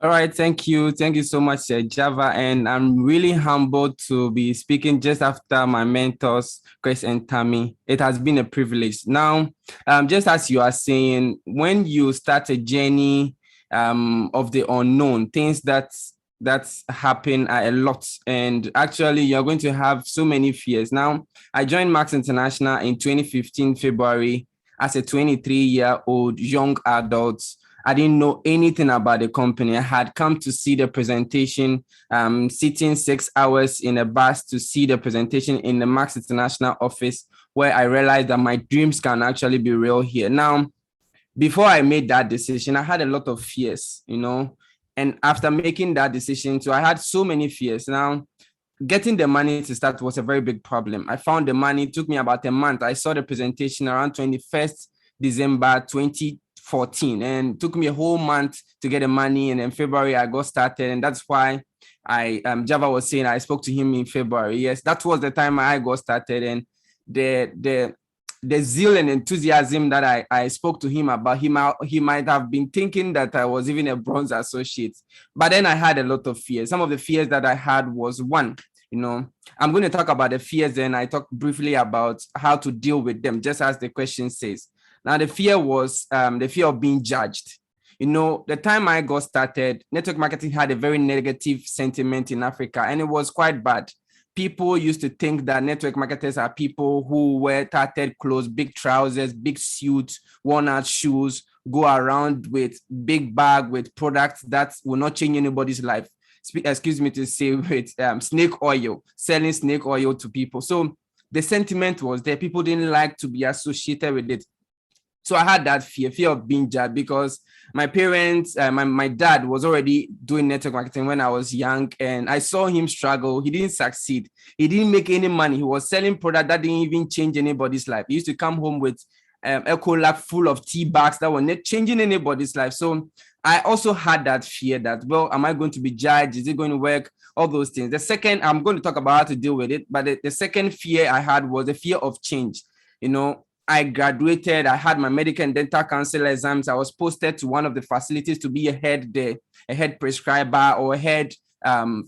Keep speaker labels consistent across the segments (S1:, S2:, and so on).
S1: All right, thank you. Thank you so much, Java. And I'm really humbled to be speaking just after my mentors, Chris and Tammy. It has been a privilege. Now, just as you are saying, when you start a journey of the unknown, things that's happen are a lot. And actually, you're going to have so many fears. Now, I joined Max International in 2015, February, as a 23-year-old young adult. I didn't know anything about the company. I had come to see the presentation, sitting 6 hours in a bus to see the presentation in the Max International office, where I realized that my dreams can actually be real here. Now, before I made that decision, I had a lot of fears, and after making that decision, so I had so many fears. Now, getting the money to start was a very big problem. I found the money, it took me about a month. I saw the presentation around 21st December 2014, and it took me a whole month to get the money. And in February, I got started. And that's why Java was saying I spoke to him in February. Yes, that was the time I got started. And the zeal and enthusiasm that I spoke to him about, he might have been thinking that I was even a bronze associate. But then I had a lot of fears. Some of the fears that I had was one, I'm going to talk about the fears, and I talk briefly about how to deal with them, just as the question says. Now, the fear was the fear of being judged. The time I got started, network marketing had a very negative sentiment in Africa, and it was quite bad. People used to think that network marketers are people who wear tattered clothes, big trousers, big suits, worn-out shoes, go around with big bag with products that will not change anybody's life. Excuse me to say, with snake oil, selling snake oil to people. So the sentiment was there. People didn't like to be associated with it. So I had that fear of being judged, because my parents, my dad was already doing network marketing when I was young, and I saw him struggle. He didn't succeed. He didn't make any money. He was selling product that didn't even change anybody's life. He used to come home with a cooler full of tea bags that were not changing anybody's life. So I also had that fear that, well, am I going to be judged? Is it going to work? All those things. The second, I'm going to talk about how to deal with it. But the second fear I had was the fear of change. I graduated. I had my medical and dental council exams. I was posted to one of the facilities to be a head prescriber or a head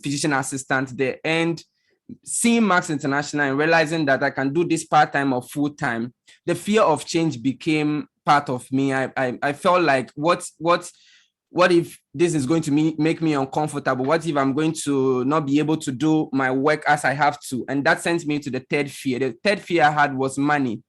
S1: physician assistant there. And seeing Max International and realizing that I can do this part-time or full-time, the fear of change became part of me. I felt like, what if this is going to make me uncomfortable? What if I'm going to not be able to do my work as I have to? And that sent me to the third fear. The third fear I had was money.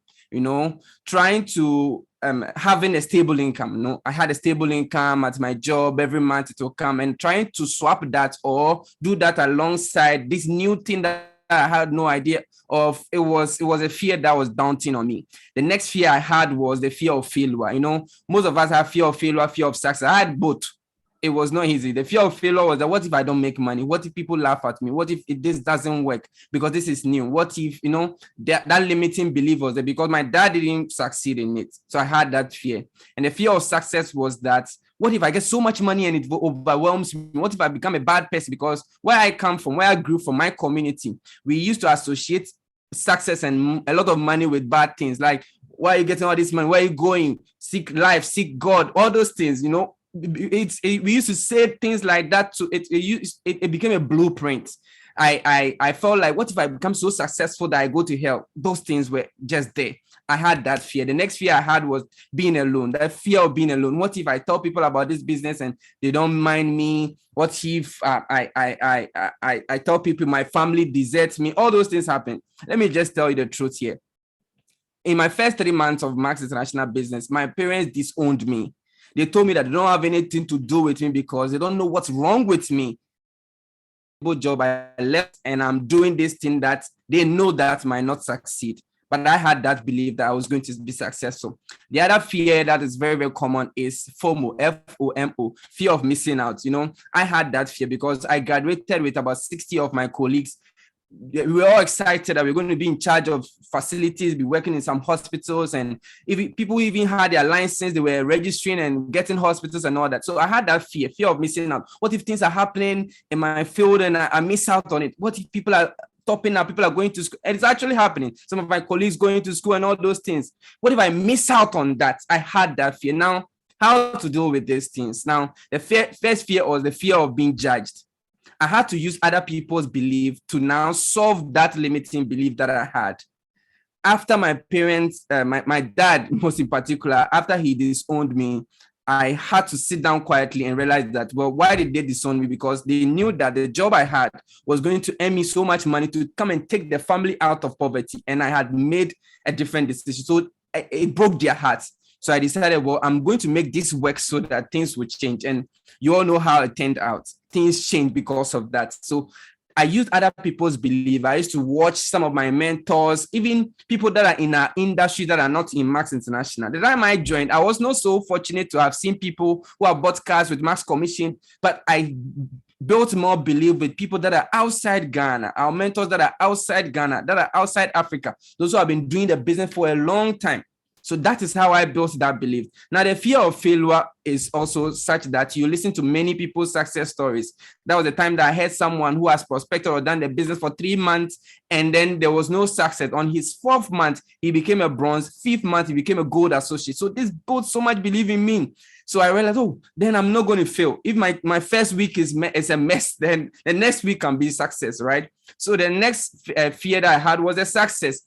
S1: Trying to having a stable income. I had a stable income at my job every month. It will come, and trying to swap that or do that alongside this new thing that I had no idea of. It was a fear that was daunting on me. The next fear I had was the fear of failure. Most of us have fear of failure, fear of success. I had both. It was not easy. The fear of failure was that, what if I don't make money? What if people laugh at me? What if this doesn't work because this is new? What if, that limiting belief was there because my dad didn't succeed in it. So I had that fear. And the fear of success was that, what if I get so much money and it overwhelms me? What if I become a bad person? Because where I come from, where I grew from, my community, we used to associate success and a lot of money with bad things. Like, why are you getting all this money? Where are you going? Seek life, seek God, all those things, we used to say things like that. To it became a blueprint. I felt like, what if I become so successful that I go to hell? Those things were just there. I had that fear. The next fear I had was being alone. That fear of being alone. What if I tell people about this business and they don't mind me? What if I tell people my family deserts me? All those things happen. Let me just tell you the truth here. In my first 3 months of Max International business, my parents disowned me. They told me that they don't have anything to do with me because they don't know what's wrong with me. Job, I left and I'm doing this thing that they know that might not succeed. But I had that belief that I was going to be successful. The other fear that is very, very common is FOMO, F-O-M-O, fear of missing out. I had that fear because I graduated with about 60 of my colleagues. We were all excited that we're going to be in charge of facilities, be working in some hospitals, and if people even had their license, they were registering and getting hospitals and all that. So I had that fear of missing out. What if things are happening in my field and I miss out on it? What if people are topping up, people are going to school, and it's actually happening? Some of my colleagues going to school and all those things. What if I miss out on that? I had that fear. Now, how to deal with these things. Now, the first fear was the fear of being judged. I had to use other people's belief to now solve that limiting belief that I had. After my parents, my dad, most in particular, after he disowned me, I had to sit down quietly and realize that, well, why did they disown me? Because they knew that the job I had was going to earn me so much money to come and take the family out of poverty. And I had made a different decision. So it broke their hearts. So I decided, well, I'm going to make this work so that things would change. And you all know how it turned out. Things changed because of that. So I used other people's belief. I used to watch some of my mentors, even people that are in our industry that are not in Max International. The time I joined, I was not so fortunate to have seen people who have bought cars with Max Commission, but I built more belief with people that are outside Ghana, our mentors that are outside Ghana, that are outside Africa, those who have been doing the business for a long time. So that is how I built that belief. Now, the fear of failure is also such that you listen to many people's success stories. That was the time that I heard someone who has prospected or done the business for 3 months, and then there was no success. On his 4th month, he became a bronze. 5th month, he became a gold associate. So this built so much belief in me. So I realized, oh, then I'm not going to fail. If my first week is a mess, then the next week can be success, right? So the next fear that I had was a success.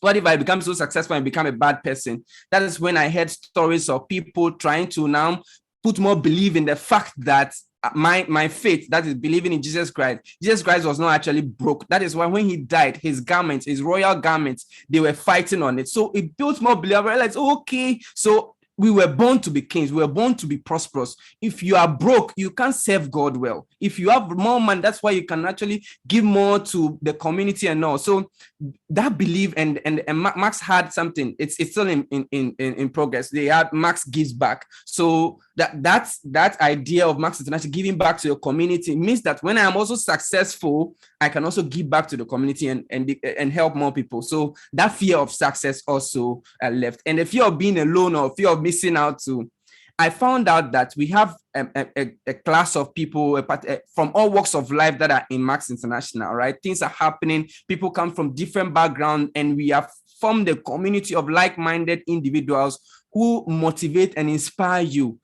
S1: What if I become so successful and become a bad person? That is when I heard stories of people trying to now put more belief in the fact that my faith, that is believing in Jesus Christ was not actually broke. That is why when he died, his garments, his royal garments, they were fighting on it. So it built more belief. I realized, okay, so we were born to be kings. We were born to be prosperous. If you are broke, you can't serve God well. If you have more money, that's why you can actually give more to the community and all. So that belief and Max had something. It's still in progress. They had Max Gives Back. So that idea of Max International giving back to your community means that when I am also successful, I can also give back to the community and help more people. So that fear of success also left, and the fear of being alone or fear of missing out too. I found out that we have a class of people from all walks of life that are in Max International, right? Things are happening. People come from different backgrounds, and we have formed a community of like-minded individuals who motivate and inspire you.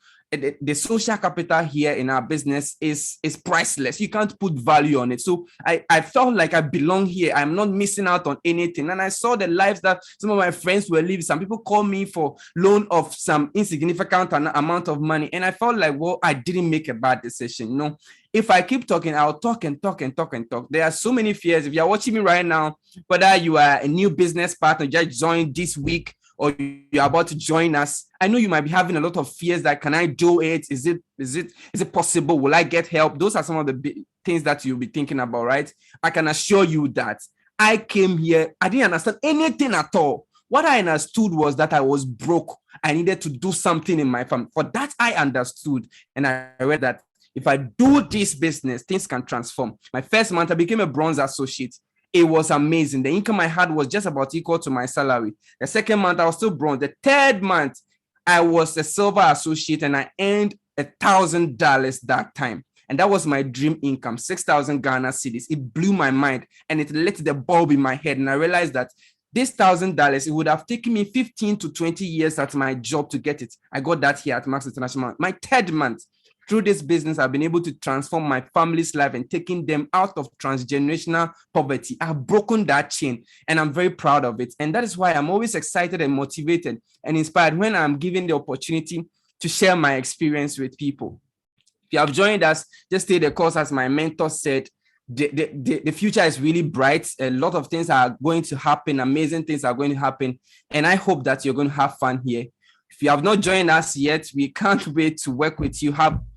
S1: The social capital here in our business is priceless. You can't put value on it. So I felt like I belong here. I'm not missing out on anything. And I saw the lives that some of my friends were living. Some people called me for loan of some insignificant amount of money. And I felt like, well, I didn't make a bad decision. You know, if I keep talking, I'll talk and talk and talk and talk. There are so many fears. If you're watching me right now, whether you are a new business partner, just joined this week, or you're about to join us, I know you might be having a lot of fears that, can I do it? Is it possible? Will I get help? Those are some of the big things that you'll be thinking about, right? I can assure you that I came here, I didn't understand anything at all. What I understood was that I was broke. I needed to do something in my family. For that, I understood. And I read that if I do this business, things can transform. My first month, I became a bronze associate. It was amazing. The income I had was just about equal to my salary. The second month, I was still bronze. The third month, I was a silver associate, and I earned $1,000 that time. And that was my dream income, 6,000 Ghana cedis. It blew my mind, and it lit the bulb in my head. And I realized that this $1,000, it would have taken me 15 to 20 years at my job to get it. I got that here at Max International. My third month, through this business, I've been able to transform my family's life and taking them out of transgenerational poverty. I've broken that chain, and I'm very proud of it. And that is why I'm always excited and motivated and inspired when I'm given the opportunity to share my experience with people. If you have joined us, just stay the course. As my mentor said, the future is really bright. A lot of things are going to happen. Amazing things are going to happen. And I hope that you're going to have fun here. If you have not joined us yet, we can't wait to work with you.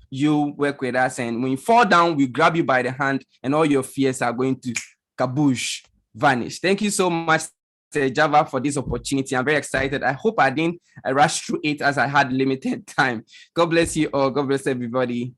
S1: You work with us, and when you fall down, we grab you by the hand, and all your fears are going to kaboosh, vanish. Thank you so much, Java, for this opportunity. I'm very excited. I hope I didn't rush through it as I had limited time. God bless you all. God bless everybody.